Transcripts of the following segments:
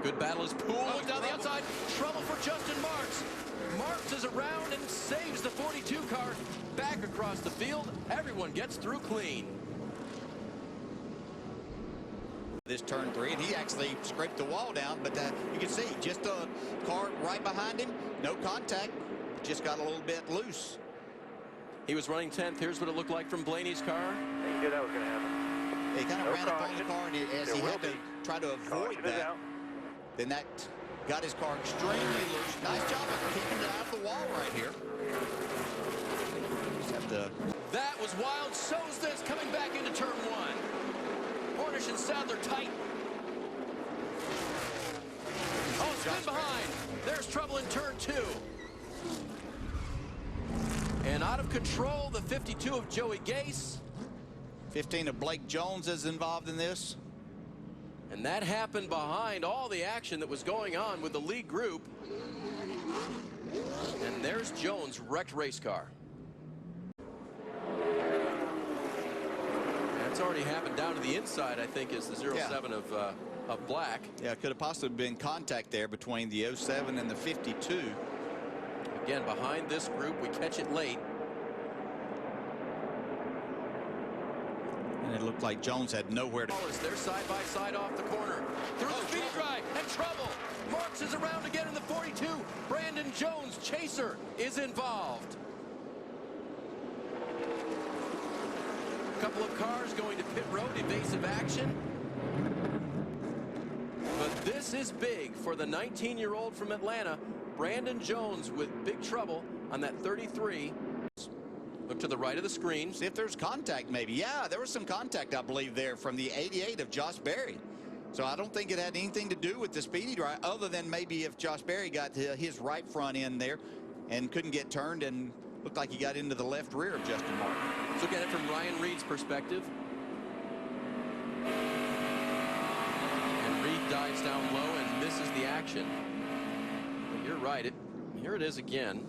Good battle is pulled down the outside. Trouble for Justin Marks. Marks is around and saves the 42 car back across the field. Everyone gets through clean. This turn 3, and he actually scraped the wall down, but you can see just a car right behind him, no contact, just got a little bit loose. He was running 10th. Here's what it looked like from Blaney's car. He knew that was going to happen. He kind of ran up on the car, and as he had to try to avoid that, then that got his car extremely loose. Nice job of keeping it out of the wall right here. Just have to... That was wild. So's this coming back into turn 1. Hornish and Sadler tight. Oh, spin behind. There's trouble in turn 2. And out of control, the 52 of Joey Gase. 15 of Blake Jones is involved in this. And that happened behind all the action that was going on with the lead group. And there's Jones' wrecked race car. It's already happened down to the inside, I think, is the 07 of Black. Yeah, could have possibly been contact there between the 07 and the 52. Again, behind this group, we catch it late. And it looked like Jones had nowhere to... They're side by side off the corner. Through the speed drive and trouble. Marks is around again in the 42. Brandon Jones, chaser, is involved. Couple of cars going to pit road, evasive action. But this is big for the 19-year-old from Atlanta, Brandon Jones, with big trouble on that 33. Look to the right of the screen. See if there's contact maybe. Yeah, there was some contact, I believe, there from the 88 of Josh Berry. So I don't think it had anything to do with the speedy drive, other than maybe if Josh Berry got to his right front end there and couldn't get turned and looked like he got into the left rear of Justin Martin. Let's look at it from Ryan Reed's perspective. And Reed dives down low and misses the action. But you're right. Here it is again.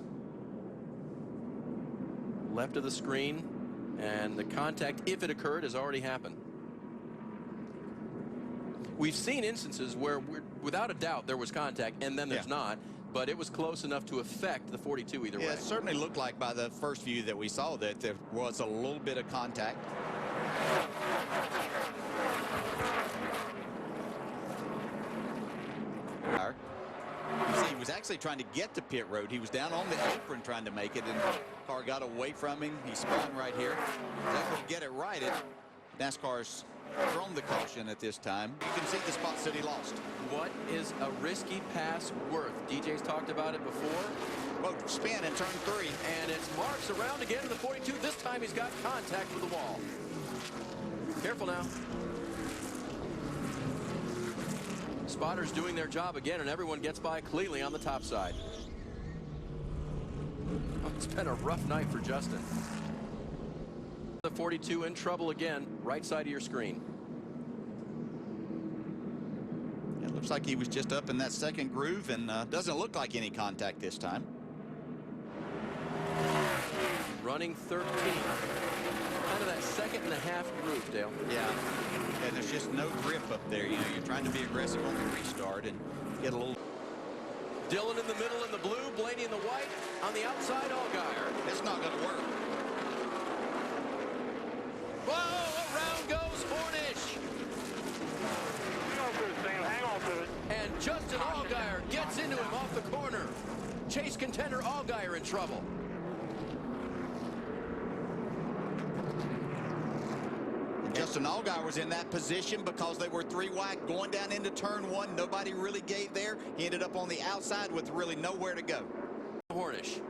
Left of the screen. And the contact, if it occurred, has already happened. We've seen instances where, without a doubt, there was contact, and then there's not. But it was close enough to affect the 42 either way. It certainly looked like by the first view that we saw that there was a little bit of contact. You see, he was actually trying to get to pit road. He was down on the apron trying to make it, and the car got away from him. He spun right here. He was able to get it righted. NASCAR's thrown the caution at this time. You can see the spots that he lost. What is a risky pass worth? DJ's talked about it before. Well, spin in turn 3. And it's Marks around again to the 42. This time he's got contact with the wall. Careful now. Spotters doing their job again, and everyone gets by cleanly on the top side. Oh, it's been a rough night for Justin. The 42 in trouble again, right side of your screen. It looks like he was just up in that second groove, and doesn't look like any contact this time. Running 13. Kind of that second and a half groove, Dale. Yeah. And there's just no grip up there. You know, you're trying to be aggressive on the restart and get a little... Dillon in the middle in the blue, Blaney in the white. On the outside, Allgaier. It's not going to work. Whoa, around goes Hornish. Hang on to it, Sam. Hang on to it. And Justin Allgaier gets into him off the corner. Chase contender Allgaier in trouble. Justin Allgaier was in that position because they were 3 wide going down into turn 1. Nobody really gave there. He ended up on the outside with really nowhere to go. Hornish.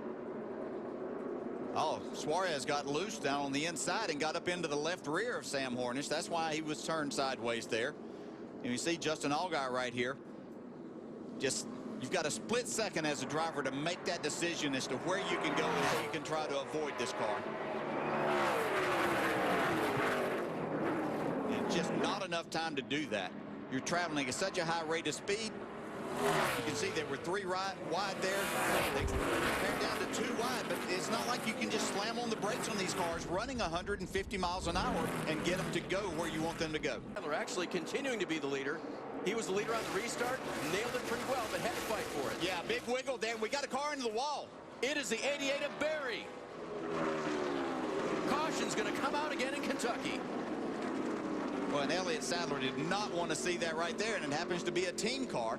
Oh, Suarez got loose down on the inside and got up into the left rear of Sam Hornish. That's why he was turned sideways there. And you see Justin Allgaier right here. Just, you've got a split second as a driver to make that decision as to where you can go and how you can try to avoid this car. Just not enough time to do that. You're traveling at such a high rate of speed. You can see there were 3 wide there. They pared down to 2 wide, but it's not like you can just slam on the brakes on these cars running 150 miles an hour and get them to go where you want them to go. They're actually continuing to be the leader He was the leader on the restart, nailed it pretty well, but had to fight for it. Yeah, big wiggle there. We got a car into the wall. It is the 88 of Barry. Caution's going to come out again in Kentucky. Well, and Elliott Sadler did not want to see that right there, and it happens to be a team car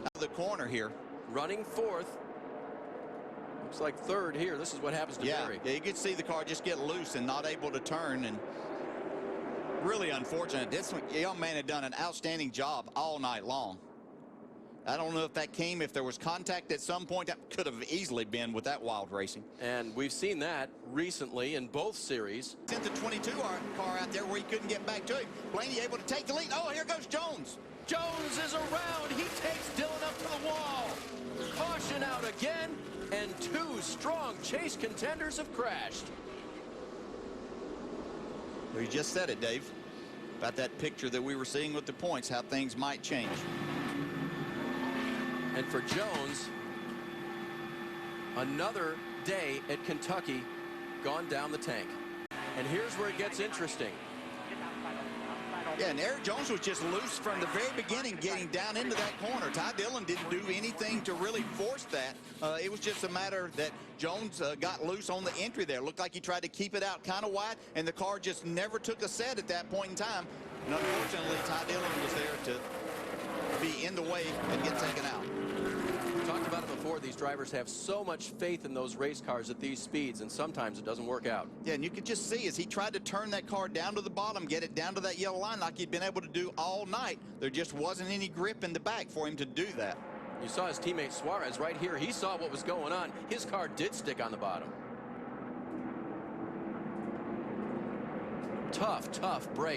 out of the corner here. Running fourth. Looks like third here. This is what happens to Barry. Yeah, you could see the car just get loose and not able to turn, and really unfortunate. This young man had done an outstanding job all night long. I don't know if that came, if there was contact at some point. That could have easily been with that wild racing. And we've seen that recently in both series. Sent the 22 car out there where he couldn't get back to him. Blaney able to take the lead. Oh, here goes Jones. Jones is around. He takes Dillon up to the wall. Caution out again, and two strong chase contenders have crashed. Well, you just said it, Dave, about that picture that we were seeing with the points, how things might change. And for Jones, another day at Kentucky gone down the tank. And here's where it gets interesting. Yeah, and Eric Jones was just loose from the very beginning, getting down into that corner. Ty Dillon didn't do anything to really force that. It was just a matter that Jones got loose on the entry there. Looked like he tried to keep it out kind of wide, and the car just never took a set at that point in time. And unfortunately, Ty Dillon was there to be in the way and get taken out. We talked about it before. These drivers have so much faith in those race cars at these speeds, and sometimes it doesn't work out. Yeah, and you could just see as he tried to turn that car down to the bottom, get it down to that yellow line like he'd been able to do all night. There just wasn't any grip in the back for him to do that. You saw his teammate Suarez right here. He saw what was going on. His car did stick on the bottom. Tough break